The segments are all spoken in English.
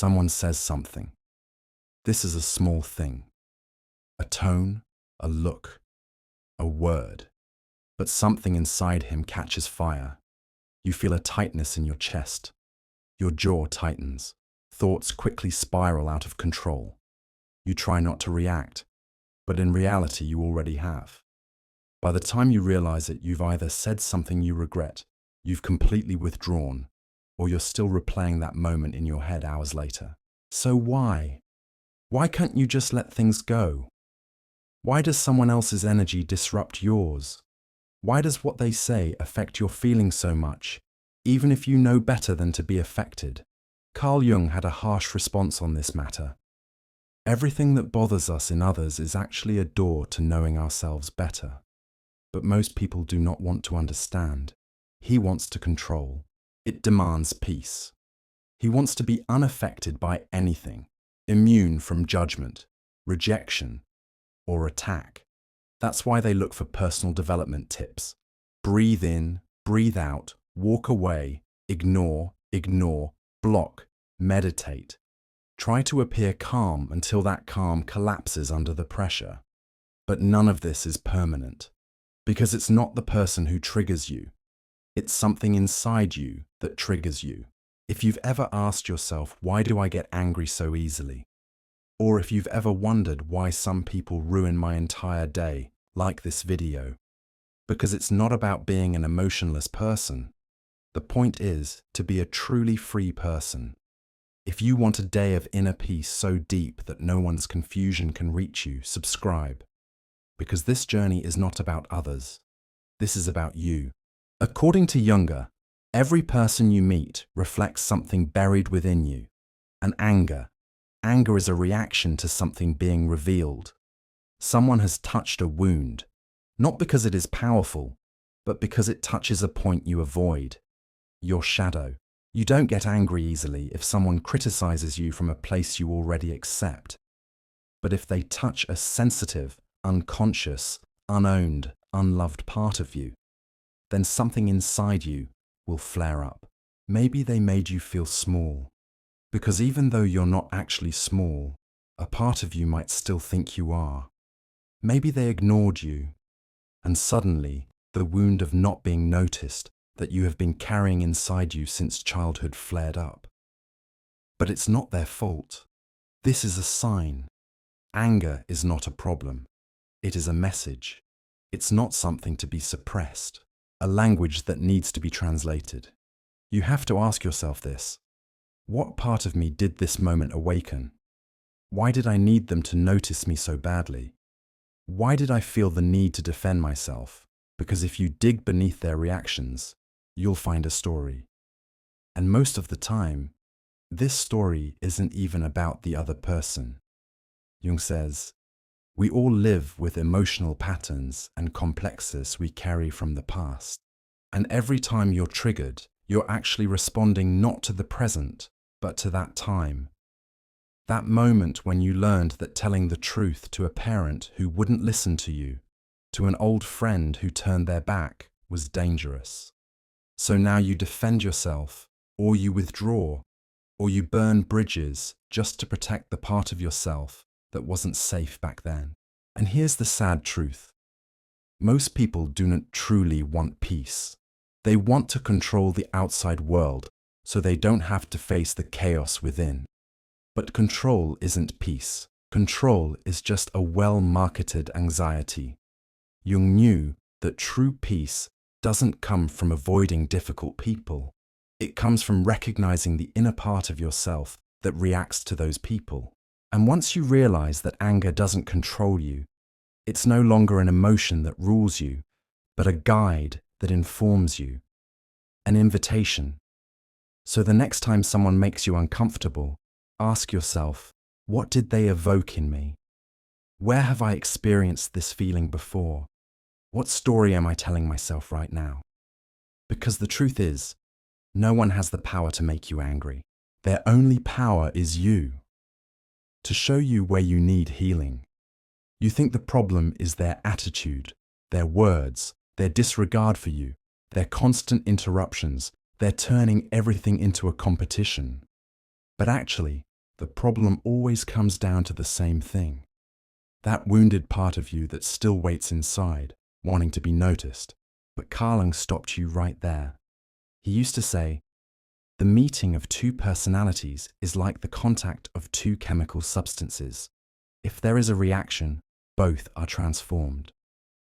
Someone says something. This is a small thing. A tone, a look, a word. But something inside him catches fire. You feel a tightness in your chest. Your jaw tightens. Thoughts quickly spiral out of control. You try not to react, but in reality you already have. By the time you realize it, you've either said something you regret, you've completely withdrawn, or you're still replaying that moment in your head hours later. So why? Why can't you just let things go? Why does someone else's energy disrupt yours? Why does what they say affect your feelings so much, even if you know better than to be affected? Carl Jung had a harsh response on this matter. Everything that bothers us in others is actually a door to knowing ourselves better. But most people do not want to understand. He wants to control. It demands peace. He wants to be unaffected by anything, immune from judgment, rejection, or attack. That's why they look for personal development tips. Breathe in, breathe out, walk away, ignore, block, meditate. Try to appear calm until that calm collapses under the pressure. But none of this is permanent, because it's not the person who triggers you. It's something inside you that triggers you. If you've ever asked yourself, why do I get angry so easily? Or if you've ever wondered why some people ruin my entire day, like this video. Because it's not about being an emotionless person. The point is to be a truly free person. If you want a day of inner peace so deep that no one's confusion can reach you, subscribe. Because this journey is not about others. This is about you. According to Jung, every person you meet reflects something buried within you. And anger. Anger is a reaction to something being revealed. Someone has touched a wound, not because it is powerful, but because it touches a point you avoid. Your shadow. You don't get angry easily if someone criticizes you from a place you already accept. But if they touch a sensitive, unconscious, unowned, unloved part of you, then something inside you will flare up. Maybe they made you feel small, because even though you're not actually small, a part of you might still think you are. Maybe they ignored you, and suddenly the wound of not being noticed that you have been carrying inside you since childhood flared up. But it's not their fault. This is a sign. Anger is not a problem. It is a message. It's not something to be suppressed, a language that needs to be translated. You have to ask yourself this. What part of me did this moment awaken? Why did I need them to notice me so badly? Why did I feel the need to defend myself? Because if you dig beneath their reactions, you'll find a story. And most of the time, this story isn't even about the other person. Jung says, we all live with emotional patterns and complexes we carry from the past. And every time you're triggered, you're actually responding not to the present, but to that time. That moment when you learned that telling the truth to a parent who wouldn't listen to you, to an old friend who turned their back, was dangerous. So now you defend yourself, or you withdraw, or you burn bridges just to protect the part of yourself that wasn't safe back then. And here's the sad truth. Most people do not truly want peace. They want to control the outside world so they don't have to face the chaos within. But control isn't peace. Control is just a well-marketed anxiety. Jung knew that true peace doesn't come from avoiding difficult people. It comes from recognizing the inner part of yourself that reacts to those people. And once you realize that anger doesn't control you, it's no longer an emotion that rules you, but a guide that informs you, an invitation. So the next time someone makes you uncomfortable, ask yourself, what did they evoke in me? Where have I experienced this feeling before? What story am I telling myself right now? Because the truth is, no one has the power to make you angry. Their only power is you. To show you where you need healing. You think the problem is their attitude, their words, their disregard for you, their constant interruptions, their turning everything into a competition. But actually, The problem always comes down to the same thing. That wounded part of you that still waits inside, wanting to be noticed. But Carl Jung stopped you right there. He used to say, the meeting of two personalities is like the contact of two chemical substances. If there is a reaction, both are transformed.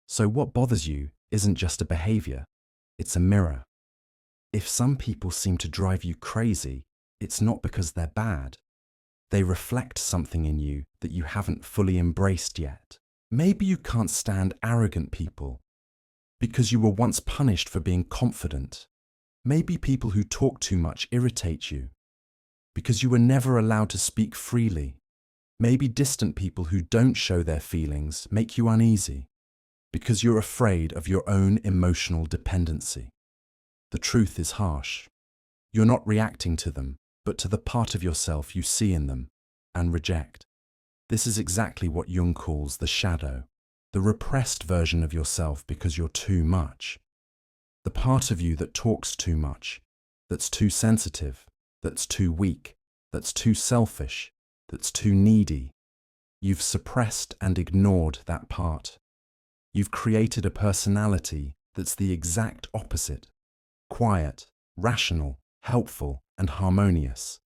So what bothers you isn't just a behavior, it's a mirror. If some people seem to drive you crazy, it's not because they're bad. They reflect something in you that you haven't fully embraced yet. Maybe you can't stand arrogant people because you were once punished for being confident. Maybe people who talk too much irritate you because you were never allowed to speak freely. Maybe distant people who don't show their feelings make you uneasy because you're afraid of your own emotional dependency. The truth is harsh. You're not reacting to them, but to the part of yourself you see in them and reject. This is exactly what Jung calls the shadow, the repressed version of yourself because you're too much. The part of you that talks too much, that's too sensitive, that's too weak, that's too selfish, that's too needy. You've suppressed and ignored that part. You've created a personality that's the exact opposite. Quiet, rational, helpful, and harmonious.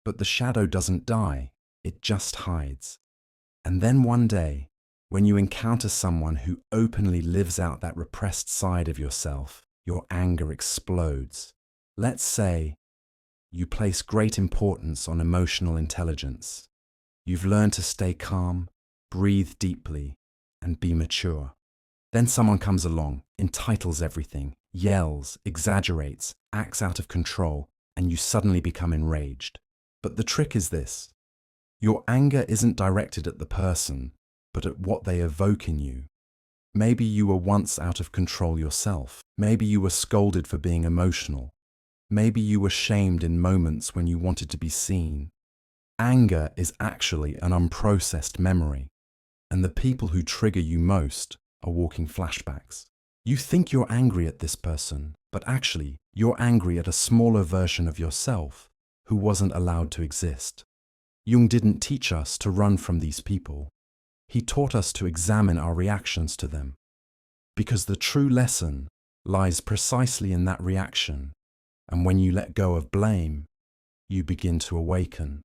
But the shadow doesn't die, it just hides. And then one day, when you encounter someone who openly lives out that repressed side of yourself, your anger explodes. Let's say you place great importance on emotional intelligence. You've learned to stay calm, breathe deeply, and be mature. Then someone comes along, entitles everything, yells, exaggerates, acts out of control, and you suddenly become enraged. But the trick is this. Your anger isn't directed at the person, but at what they evoke in you. Maybe you were once out of control yourself. Maybe you were scolded for being emotional. Maybe you were shamed in moments when you wanted to be seen. Anger is actually an unprocessed memory, and the people who trigger you most are walking flashbacks. You think you're angry at this person, but actually you're angry at a smaller version of yourself who wasn't allowed to exist. Jung didn't teach us to run from these people. He taught us to examine our reactions to them, because the true lesson lies precisely in that reaction, and when you let go of blame, you begin to awaken.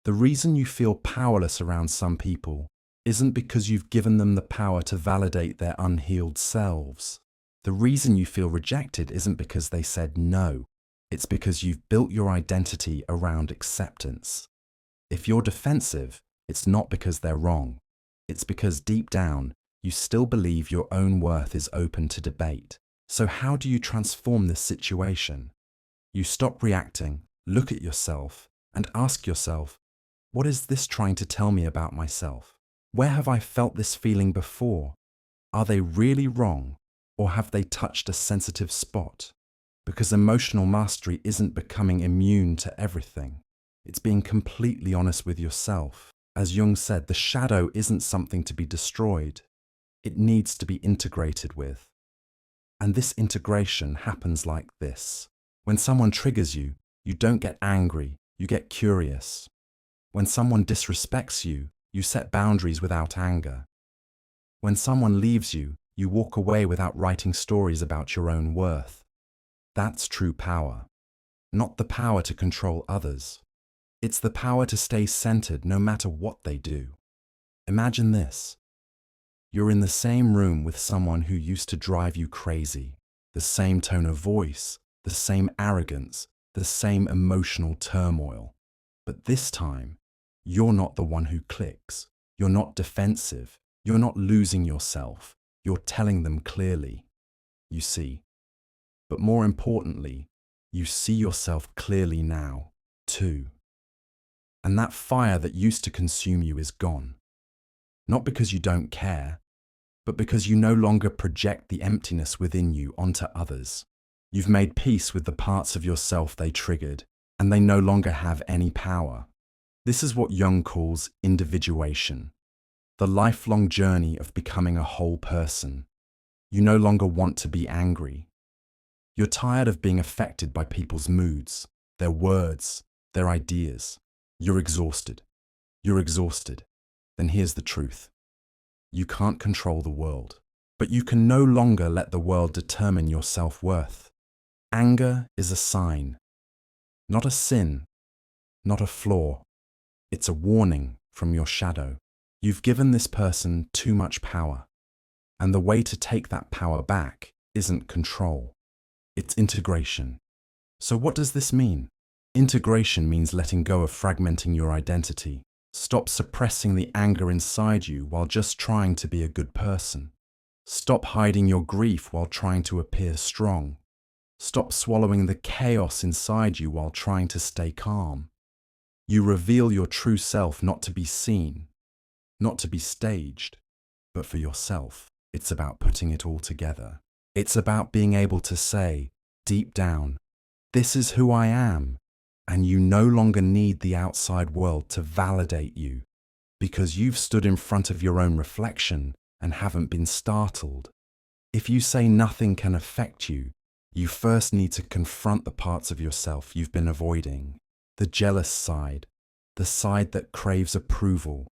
The reason you feel powerless around some people isn't because you've given them the power to validate their unhealed selves. The reason you feel rejected isn't because they said no. It's because you've built your identity around acceptance. If you're defensive, it's not because they're wrong. It's because deep down, you still believe your own worth is open to debate. So how do you transform this situation? You stop reacting, look at yourself, and ask yourself, what is this trying to tell me about myself? Where have I felt this feeling before? Are they really wrong, or have they touched a sensitive spot? Because emotional mastery isn't becoming immune to everything. It's being completely honest with yourself. As Jung said, the shadow isn't something to be destroyed. It needs to be integrated with. And this integration happens like this. When someone triggers you, you don't get angry, you get curious. When someone disrespects you, you set boundaries without anger. When someone leaves you, you walk away without writing stories about your own worth. That's true power. Not the power to control others. It's the power to stay centered no matter what they do. Imagine this. You're in the same room with someone who used to drive you crazy. The same tone of voice, the same arrogance, the same emotional turmoil. But this time, you're not the one who clicks. You're not defensive. You're not losing yourself. You're telling them clearly. You see. But more importantly, you see yourself clearly now, too. And that fire that used to consume you is gone. Not because you don't care, but because you no longer project the emptiness within you onto others. You've made peace with the parts of yourself they triggered, and they no longer have any power. This is what Jung calls individuation, the lifelong journey of becoming a whole person. You no longer want to be angry. You're tired of being affected by people's moods, their words, their ideas. You're exhausted. You're exhausted. Then here's the truth. You can't control the world, but you can no longer let the world determine your self-worth. Anger is a sign, not a sin, not a flaw. It's a warning from your shadow. You've given this person too much power, and the way to take that power back isn't control. It's integration. So what does this mean? Integration means letting go of fragmenting your identity. Stop suppressing the anger inside you while just trying to be a good person. Stop hiding your grief while trying to appear strong. Stop swallowing the chaos inside you while trying to stay calm. You reveal your true self not to be seen, not to be staged, but for yourself. It's about putting it all together. It's about being able to say, deep down, this is who I am, and you no longer need the outside world to validate you, because you've stood in front of your own reflection and haven't been startled. If you say nothing can affect you, you first need to confront the parts of yourself you've been avoiding. The jealous side, the side that craves approval,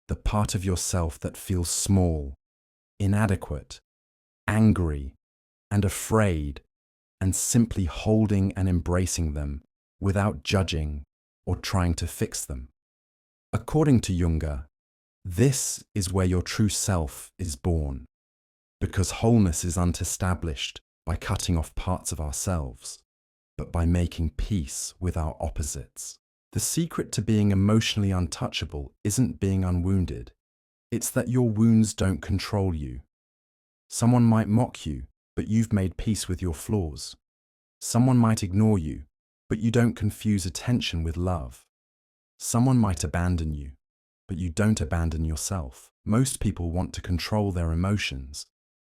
the part of yourself that feels small, inadequate, angry, and afraid, and simply holding and embracing them without judging or trying to fix them. According to Jung, this is where your true self is born, because wholeness is established by cutting off parts of ourselves, but by making peace with our opposites. The secret to being emotionally untouchable isn't being unwounded. It's that your wounds don't control you. Someone might mock you, but you've made peace with your flaws. Someone might ignore you, but you don't confuse attention with love. Someone might abandon you, but you don't abandon yourself. Most people want to control their emotions,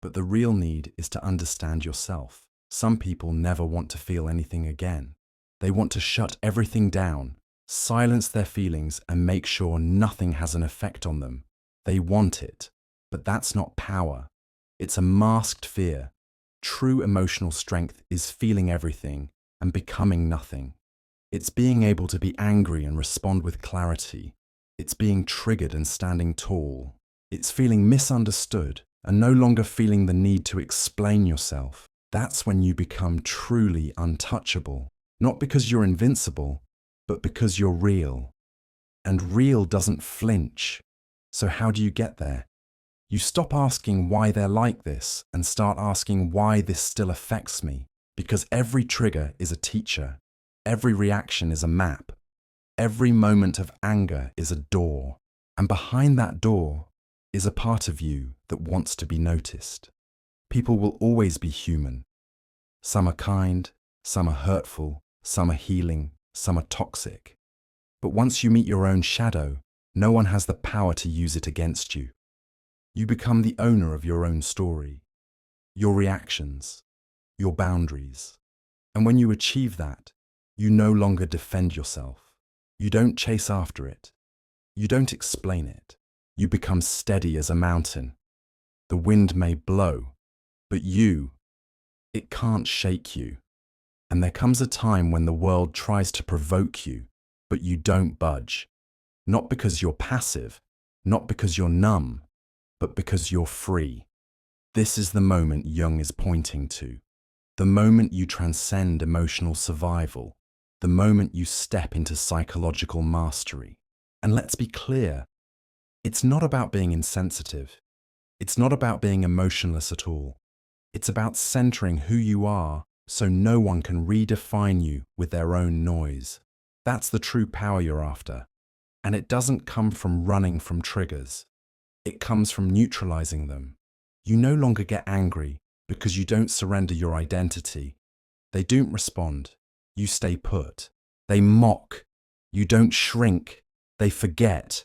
but the real need is to understand yourself. Some people never want to feel anything again. They want to shut everything down, silence their feelings, and make sure nothing has an effect on them. They want it, but that's not power. It's a masked fear. True emotional strength is feeling everything and becoming nothing. It's being able to be angry and respond with clarity. It's being triggered and standing tall. It's feeling misunderstood and no longer feeling the need to explain yourself. That's when you become truly untouchable. Not because you're invincible, but because you're real. And real doesn't flinch. So how do you get there? You stop asking why they're like this and start asking why this still affects me. Because every trigger is a teacher. Every reaction is a map. Every moment of anger is a door. And behind that door is a part of you that wants to be noticed. People will always be human. Some are kind, some are hurtful, some are healing, some are toxic. But once you meet your own shadow, no one has the power to use it against you. You become the owner of your own story, your reactions, your boundaries. And when you achieve that, you no longer defend yourself. You don't chase after it. You don't explain it. You become steady as a mountain. The wind may blow, but it can't shake you. And there comes a time when the world tries to provoke you, but you don't budge. Not because you're passive, not because you're numb, but because you're free. This is the moment Jung is pointing to. The moment you transcend emotional survival. The moment you step into psychological mastery. And let's be clear, it's not about being insensitive. It's not about being emotionless at all. It's about centering who you are so no one can redefine you with their own noise. That's the true power you're after. And it doesn't come from running from triggers. It comes from neutralizing them. You no longer get angry because you don't surrender your identity. They don't respond. You stay put. They mock. You don't shrink. They forget.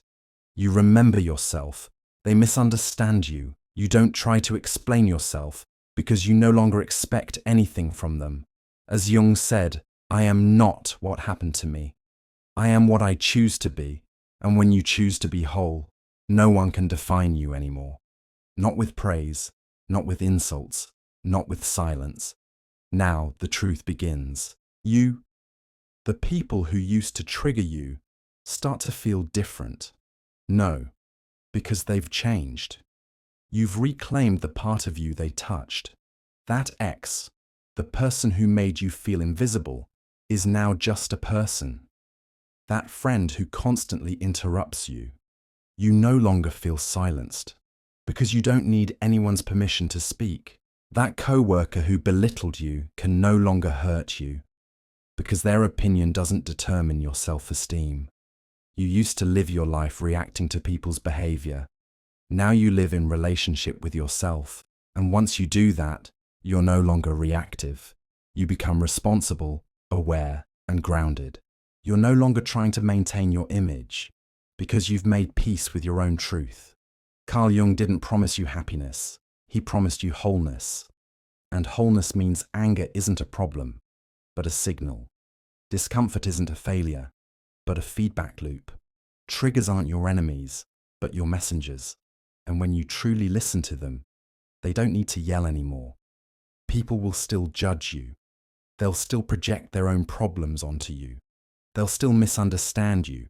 You remember yourself. They misunderstand you. You don't try to explain yourself because you no longer expect anything from them. As Jung said, I am not what happened to me. I am what I choose to be. And when you choose to be whole, no one can define you anymore. Not with praise, not with insults, not with silence. Now the truth begins. The people who used to trigger you, start to feel different? No, because they've changed. You've reclaimed the part of you they touched. That ex, the person who made you feel invisible, is now just a person. That friend who constantly interrupts you. You no longer feel silenced, because you don't need anyone's permission to speak. That coworker who belittled you can no longer hurt you, because their opinion doesn't determine your self-esteem. You used to live your life reacting to people's behavior. Now you live in relationship with yourself, and once you do that, you're no longer reactive. You become responsible, aware, and grounded. You're no longer trying to maintain your image, because you've made peace with your own truth. Carl Jung didn't promise you happiness. He promised you wholeness. And wholeness means anger isn't a problem, but a signal. Discomfort isn't a failure, but a feedback loop. Triggers aren't your enemies, but your messengers. And when you truly listen to them, they don't need to yell anymore. People will still judge you. They'll still project their own problems onto you. They'll still misunderstand you.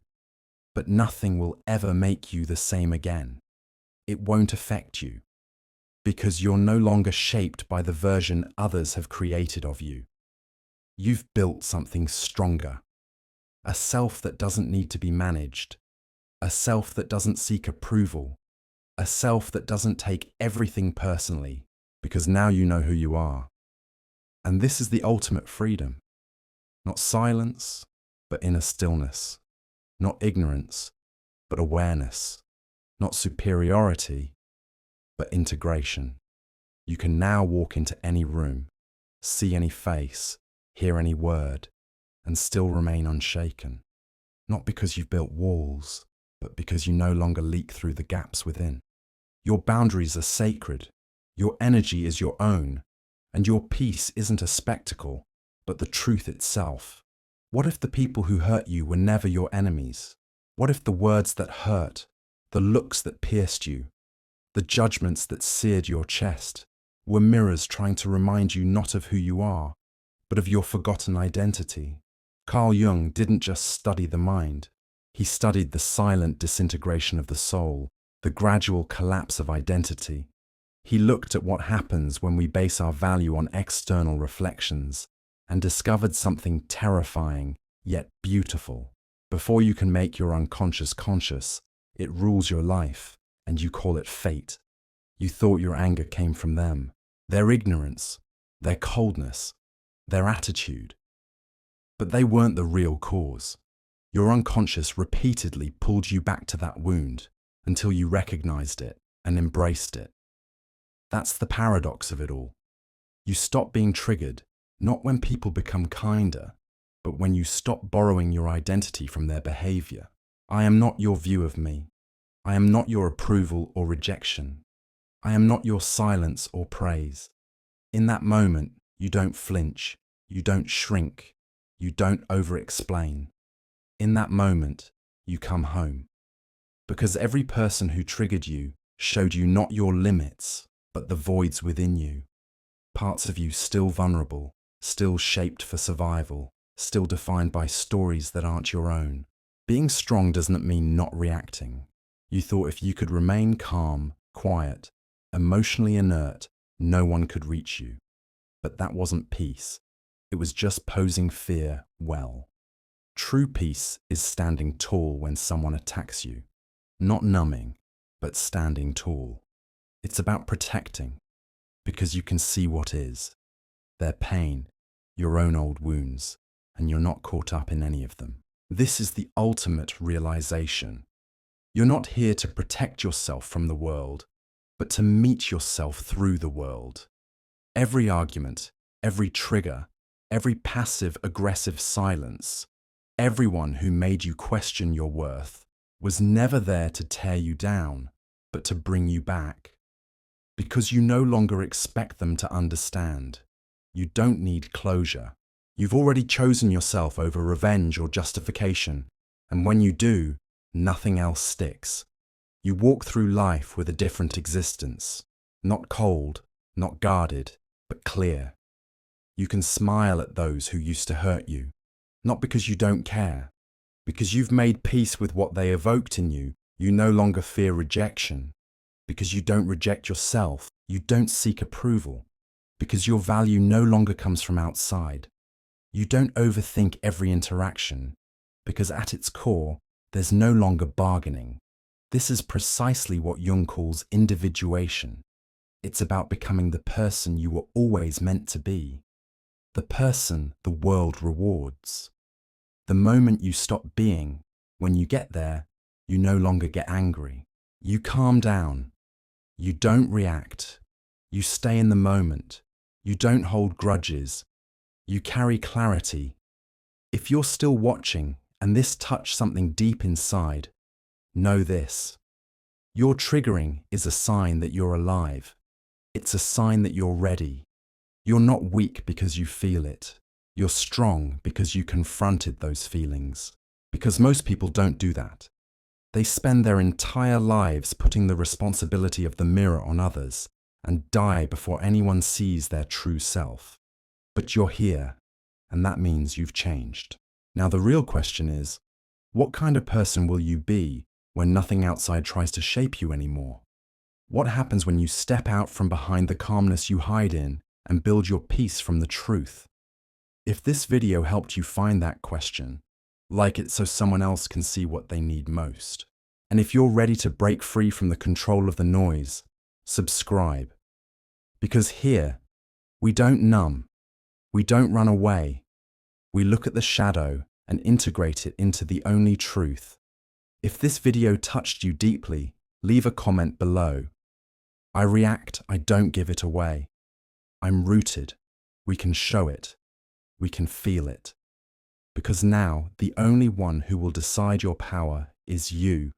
But nothing will ever make you the same again. It won't affect you, because you're no longer shaped by the version others have created of you. You've built something stronger. A self that doesn't need to be managed. A self that doesn't seek approval. A self that doesn't take everything personally, because now you know who you are. And this is the ultimate freedom. Not silence, but inner stillness. Not ignorance, but awareness. Not superiority, but integration. You can now walk into any room, see any face, hear any word, and still remain unshaken. Not because you've built walls, but because you no longer leak through the gaps within. Your boundaries are sacred, your energy is your own, and your peace isn't a spectacle, but the truth itself. What if the people who hurt you were never your enemies? What if the words that hurt, the looks that pierced you, the judgments that seared your chest, were mirrors trying to remind you not of who you are, but of your forgotten identity? Carl Jung didn't just study the mind. He studied the silent disintegration of the soul, the gradual collapse of identity. He looked at what happens when we base our value on external reflections and discovered something terrifying, yet beautiful. Before you can make your unconscious conscious, it rules your life, and you call it fate. You thought your anger came from them, their ignorance, their coldness, their attitude. But they weren't the real cause. Your unconscious repeatedly pulled you back to that wound until you recognized it and embraced it. That's the paradox of it all. You stop being triggered, not when people become kinder, but when you stop borrowing your identity from their behavior. I am not your view of me. I am not your approval or rejection. I am not your silence or praise. In that moment, you don't flinch, you don't shrink, you don't over-explain. In that moment, you come home. Because every person who triggered you showed you not your limits, but the voids within you. Parts of you still vulnerable, still shaped for survival, still defined by stories that aren't your own. Being strong doesn't mean not reacting. You thought if you could remain calm, quiet, emotionally inert, no one could reach you. But that wasn't peace. It was just posing fear well. True peace is standing tall when someone attacks you. Not numbing, but standing tall. It's about protecting, because you can see what is. Their pain, your own old wounds, and you're not caught up in any of them. This is the ultimate realization. You're not here to protect yourself from the world, but to meet yourself through the world. Every argument, every trigger, every passive-aggressive silence, everyone who made you question your worth was never there to tear you down, but to bring you back. Because you no longer expect them to understand. You don't need closure. You've already chosen yourself over revenge or justification, and when you do, nothing else sticks. You walk through life with a different existence, not cold, not guarded, but clear. You can smile at those who used to hurt you, not because you don't care, Because you've made peace with what they evoked in you, you no longer fear rejection. Because you don't reject yourself, you don't seek approval. Because your value no longer comes from outside. You don't overthink every interaction. Because at its core, there's no longer bargaining. This is precisely what Jung calls individuation. It's about becoming the person you were always meant to be. The person the world rewards. The moment you stop being, when you get there, you no longer get angry. You calm down. You don't react. You stay in the moment. You don't hold grudges. You carry clarity. If you're still watching and this touched something deep inside, know this. Your triggering is a sign that you're alive. It's a sign that you're ready. You're not weak because you feel it. You're strong because you confronted those feelings. Because most people don't do that. They spend their entire lives putting the responsibility of the mirror on others and die before anyone sees their true self. But you're here, and that means you've changed. Now the real question is, what kind of person will you be when nothing outside tries to shape you anymore? What happens when you step out from behind the calmness you hide in and build your peace from the truth? If this video helped you find that question, like it so someone else can see what they need most. And if you're ready to break free from the control of the noise, subscribe. Because here, we don't numb, we don't run away. We look at the shadow and integrate it into the only truth. If this video touched you deeply, leave a comment below. I react, I don't give it away. I'm rooted. We can show it. We can feel it. Because now, the only one who will decide your power is you.